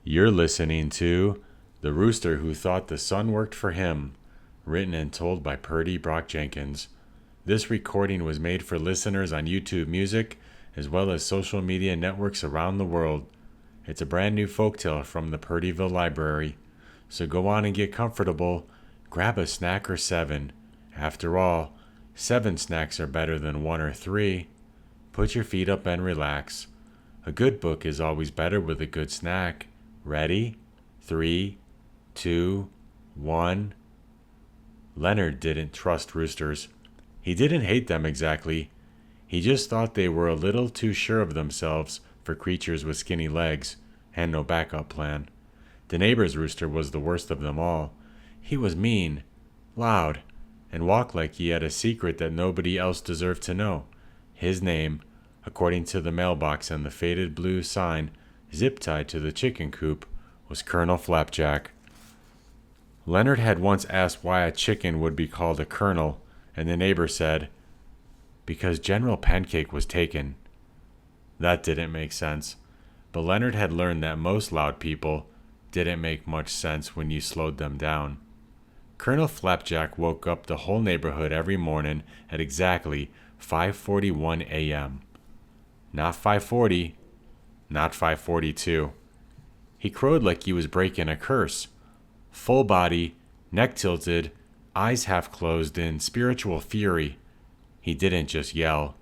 You're listening to The Rooster Who Thought the Sun Worked for Him, written and told by Purdy Brock Jenkins. This recording was made for listeners on YouTube Music, as well as social media networks around the world. It's a brand new folktale from the Purdyville Library. So go on and get comfortable. Grab a snack or 7. After all, 7 snacks are better than 1 or 3. Put your feet up and relax. A good book is always better with a good snack. Ready? 3, 2, 1. Leonard didn't trust roosters. He didn't hate them exactly. He just thought they were a little too sure of themselves for creatures with skinny legs and no backup plan. The neighbor's rooster was the worst of them all. He was mean, loud, and walked like he had a secret that nobody else deserved to know. His name, according to the mailbox and the faded blue sign zip-tied to the chicken coop, was Colonel Flapjack. Leonard had once asked why a chicken would be called a colonel, and the neighbor said, "Because General Pancake was taken." That didn't make sense, but Leonard had learned that most loud people didn't make much sense when you slowed them down. Colonel Flapjack woke up the whole neighborhood every morning at exactly 5:41 a.m. Not 5:40, not 5:42. He crowed like he was breaking a curse. Full body, neck tilted, eyes half closed in spiritual fury. He didn't just yell,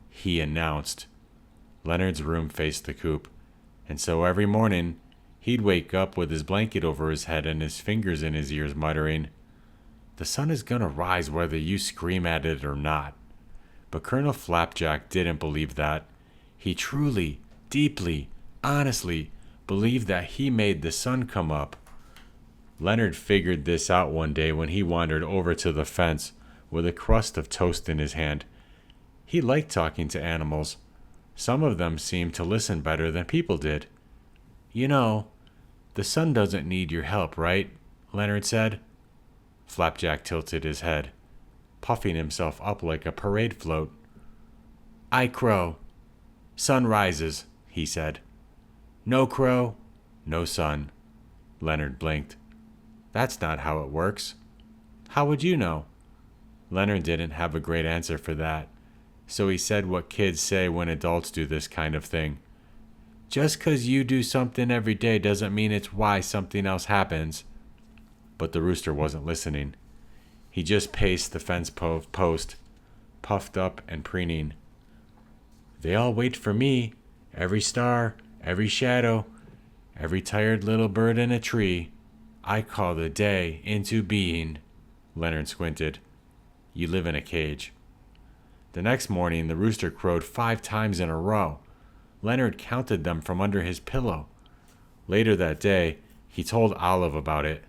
he announced. Leonard's room faced the coop, and so every morning he'd wake up with his blanket over his head and his fingers in his ears muttering, "The sun is gonna rise whether you scream at it or not." But Colonel Flapjack didn't believe that. He truly, deeply, honestly believed that he made the sun come up. Leonard figured this out one day when he wandered over to the fence with a crust of toast in his hand. He liked talking to animals. Some of them seemed to listen better than people did. "You know, the sun doesn't need your help, right?" Leonard said. Flapjack tilted his head, puffing himself up like a parade float. "I crow. Sun rises," he said. "No crow, no sun." Leonard blinked. "That's not how it works." "How would you know?" Leonard didn't have a great answer for that, so he said what kids say when adults do this kind of thing. "Just 'cause you do something every day doesn't mean it's why something else happens." But the rooster wasn't listening. He just paced the fence post, puffed up and preening. "They all wait for me, every star, every shadow, every tired little bird in a tree. I call the day into being." Leonard squinted. "You live in a cage." The next morning, the rooster crowed 5 times in a row. Leonard counted them from under his pillow. Later that day, he told Olive about it.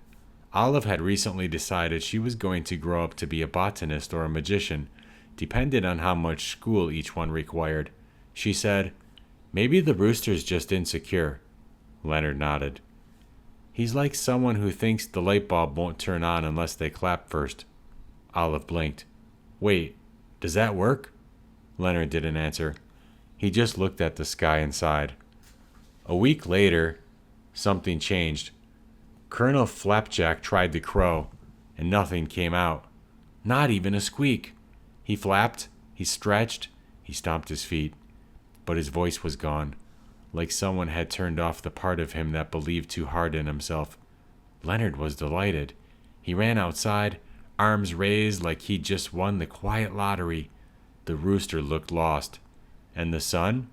Olive had recently decided she was going to grow up to be a botanist or a magician, depending on how much school each one required. She said, "Maybe the rooster's just insecure." Leonard nodded. "He's like someone who thinks the light bulb won't turn on unless they clap first." Olive blinked. "Wait, does that work?" Leonard didn't answer. He just looked at the sky and sighed. A week later, something changed. Colonel Flapjack tried to crow, and nothing came out. Not even a squeak. He flapped, he stretched, he stomped his feet. But his voice was gone, like someone had turned off the part of him that believed too hard in himself. Leonard was delighted. He ran outside, arms raised like he'd just won the quiet lottery. The rooster looked lost. And the sun?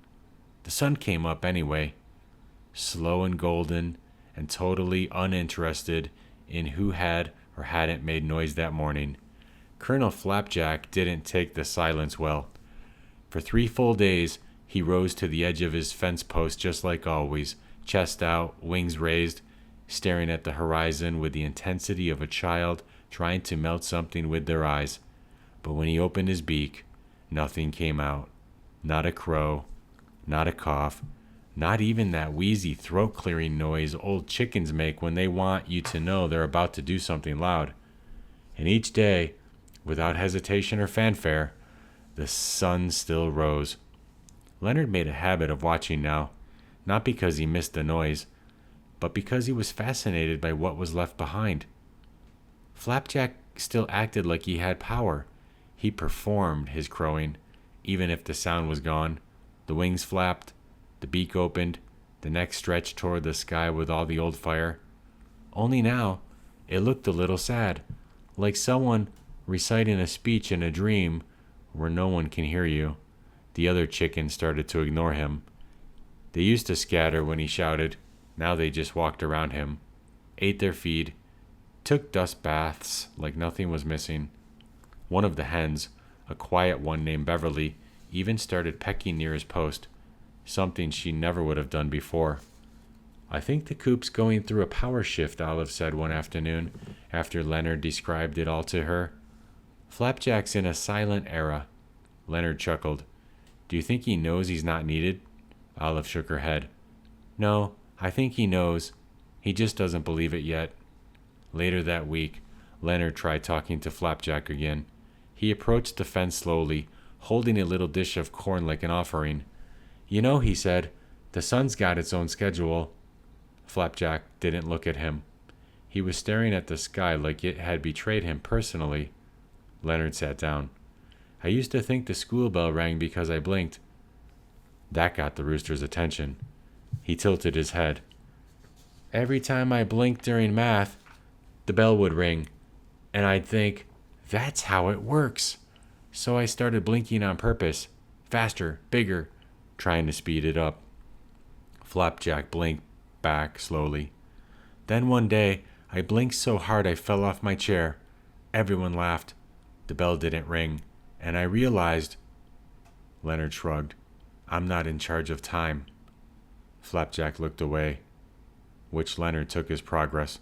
The sun came up anyway. Slow and golden, and totally uninterested in who had or hadn't made noise that morning. Colonel Flapjack didn't take the silence well. For 3 full days, he rose to the edge of his fence post just like always, chest out, wings raised, staring at the horizon with the intensity of a child trying to melt something with their eyes. But when he opened his beak, nothing came out. Not a crow, not a cough, not even that wheezy throat-clearing noise old chickens make when they want you to know they're about to do something loud. And each day, without hesitation or fanfare, the sun still rose. Leonard made a habit of watching now, not because he missed the noise, but because he was fascinated by what was left behind. Flapjack still acted like he had power. He performed his crowing, even if the sound was gone. The wings flapped, the beak opened, the neck stretched toward the sky with all the old fire. Only now, it looked a little sad, like someone reciting a speech in a dream where no one can hear you. The other chickens started to ignore him. They used to scatter when he shouted. Now they just walked around him, ate their feed, took dust baths like nothing was missing. One of the hens, a quiet one named Beverly, even started pecking near his post, something she never would have done before. "I think the coop's going through a power shift," Olive said one afternoon, after Leonard described it all to her. "Flapjack's in a silent era." Leonard chuckled. "Do you think he knows he's not needed?" Olive shook her head. "No, I think he knows. He just doesn't believe it yet." Later that week, Leonard tried talking to Flapjack again. He approached the fence slowly, holding a little dish of corn like an offering. "You know," he said, "the sun's got its own schedule." Flapjack didn't look at him. He was staring at the sky like it had betrayed him personally. Leonard sat down. "I used to think the school bell rang because I blinked." That got the rooster's attention. He tilted his head. "Every time I blinked during math, the bell would ring, and I'd think, that's how it works. So I started blinking on purpose, faster, bigger, trying to speed it up." Flapjack blinked back slowly. "Then one day, I blinked so hard I fell off my chair. Everyone laughed. The bell didn't ring, and I realized—" Leonard shrugged. "I'm not in charge of time." Flapjack looked away, which Leonard took as progress.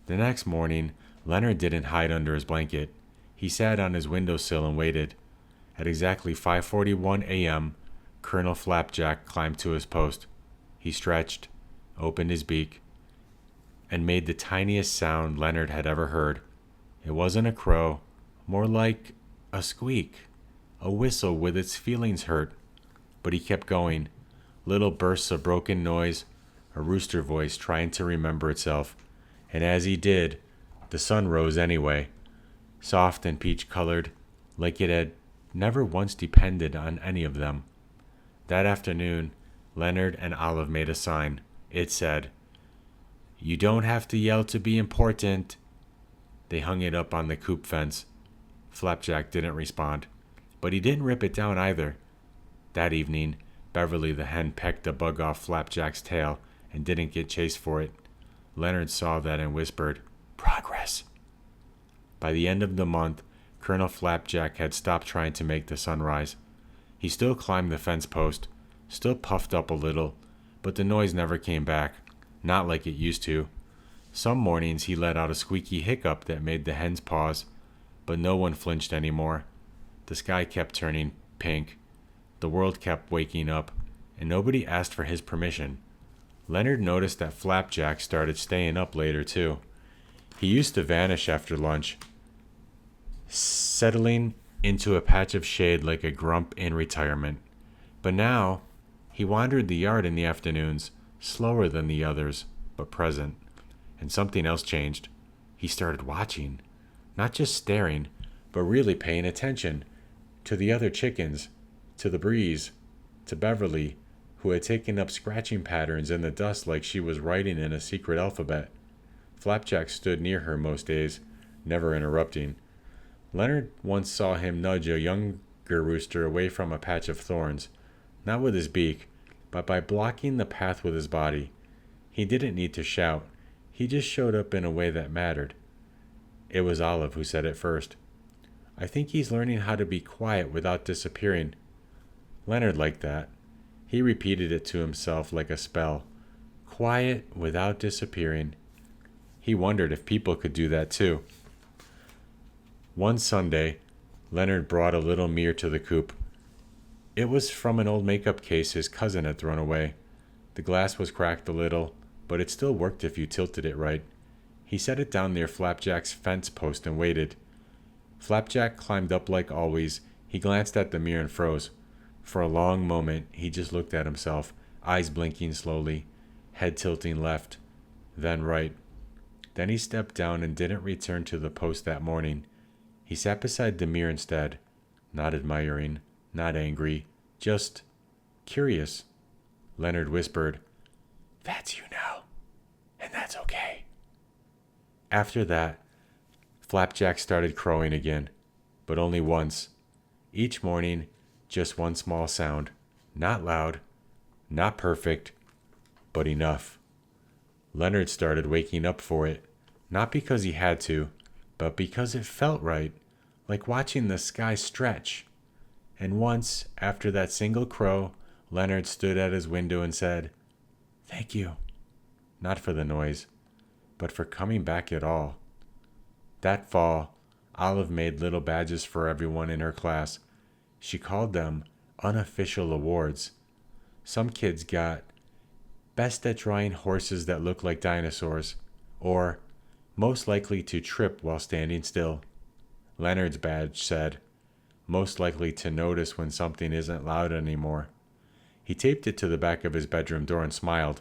The next morning, Leonard didn't hide under his blanket. He sat on his windowsill and waited. At exactly 5:41 a.m., Colonel Flapjack climbed to his post. He stretched, opened his beak, and made the tiniest sound Leonard had ever heard. It wasn't a crow, more like a squeak, a whistle with its feelings hurt. But he kept going. Little bursts of broken noise, a rooster voice trying to remember itself. And as he did, the sun rose anyway, soft and peach-colored, like it had never once depended on any of them. That afternoon, Leonard and Olive made a sign. It said, "You don't have to yell to be important." They hung it up on the coop fence. Flapjack didn't respond, but he didn't rip it down either. That evening, Beverly the hen pecked a bug off Flapjack's tail and didn't get chased for it. Leonard saw that and whispered, "Progress." By the end of the month, Colonel Flapjack had stopped trying to make the sun rise. He still climbed the fence post, still puffed up a little, but the noise never came back, not like it used to. Some mornings he let out a squeaky hiccup that made the hens pause, but no one flinched anymore. The sky kept turning pink. The world kept waking up, and nobody asked for his permission. Leonard noticed that Flapjack started staying up later, too. He used to vanish after lunch, settling into a patch of shade like a grump in retirement. But now, he wandered the yard in the afternoons, slower than the others, but present. And something else changed. He started watching, not just staring, but really paying attention to the other chickens, to the breeze, to Beverly, who had taken up scratching patterns in the dust like she was writing in a secret alphabet. Flapjack stood near her most days, never interrupting. Leonard once saw him nudge a younger rooster away from a patch of thorns, not with his beak, but by blocking the path with his body. He didn't need to shout. He just showed up in a way that mattered. It was Olive who said it first. "I think he's learning how to be quiet without disappearing." Leonard liked that. He repeated it to himself like a spell. Quiet without disappearing. He wondered if people could do that too. One Sunday, Leonard brought a little mirror to the coop. It was from an old makeup case his cousin had thrown away. The glass was cracked a little, but it still worked if you tilted it right. He set it down near Flapjack's fence post and waited. Flapjack climbed up like always. He glanced at the mirror and froze. For a long moment, he just looked at himself, eyes blinking slowly. head tilting left, then right. Then he stepped down and didn't return to the post that morning. He sat beside the mirror instead, not admiring, not angry, just curious. Leonard whispered, "That's you now, and that's okay." After that, Flapjack started crowing again, but only once. Each morning, just one small sound. Not loud, not perfect, but enough. Leonard started waking up for it, not because he had to, but because it felt right, like watching the sky stretch. And once, after that single crow, Leonard stood at his window and said, "Thank you." Not for the noise, but for coming back at all. That fall, Olive made little badges for everyone in her class. She called them unofficial awards. Some kids got best at drawing horses that look like dinosaurs, or most likely to trip while standing still. Leonard's badge said, most likely to notice when something isn't loud anymore. He taped it to the back of his bedroom door and smiled.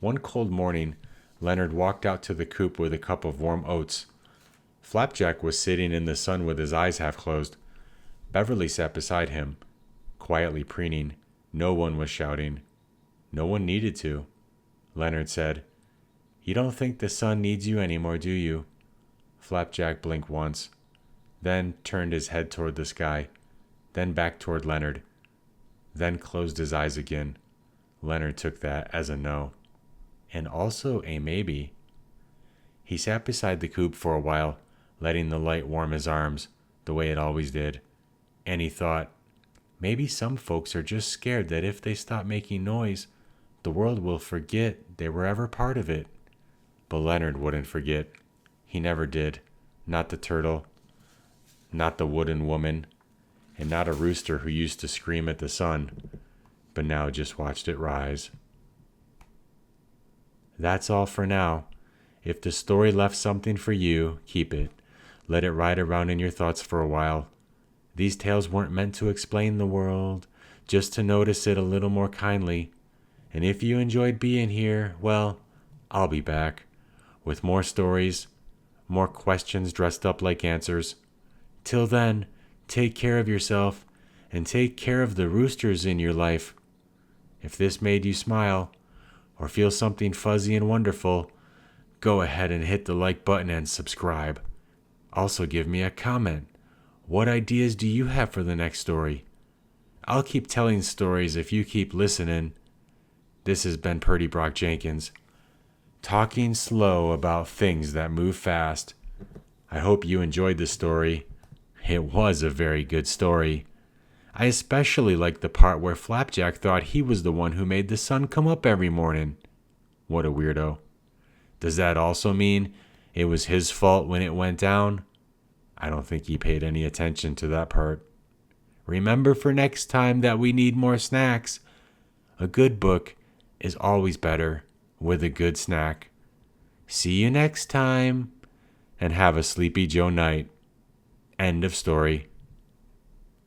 One cold morning, Leonard walked out to the coop with a cup of warm oats. Flapjack was sitting in the sun with his eyes half closed. Beverly sat beside him, quietly preening. No one was shouting. No one needed to. Leonard said, "You don't think the sun needs you anymore, do you?" Flapjack blinked once, then turned his head toward the sky, then back toward Leonard, then closed his eyes again. Leonard took that as a no, and also a maybe. He sat beside the coop for a while, letting the light warm his arms, the way it always did. And he thought, maybe some folks are just scared that if they stop making noise, the world will forget they were ever part of it. But Leonard wouldn't forget. He never did. Not the turtle, not the wooden woman, and not a rooster who used to scream at the sun, but now just watched it rise. That's all for now. If the story left something for you, keep it. Let it ride around in your thoughts for a while. These tales weren't meant to explain the world, just to notice it a little more kindly. And if you enjoyed being here, well, I'll be back with more stories, more questions dressed up like answers. Till then, take care of yourself and take care of the roosters in your life. If this made you smile or feel something fuzzy and wonderful, go ahead and hit the like button and subscribe. Also give me a comment. What ideas do you have for the next story? I'll keep telling stories if you keep listening. This has been Purdy Brock Jenkins, talking slow about things that move fast. I hope you enjoyed the story. It was a very good story. I especially liked the part where Flapjack thought he was the one who made the sun come up every morning. What a weirdo. Does that also mean it was his fault when it went down? I don't think he paid any attention to that part. Remember for next time that we need more snacks. A good book is always better with a good snack. See you next time, and have a Sleepy Joe night. End of story.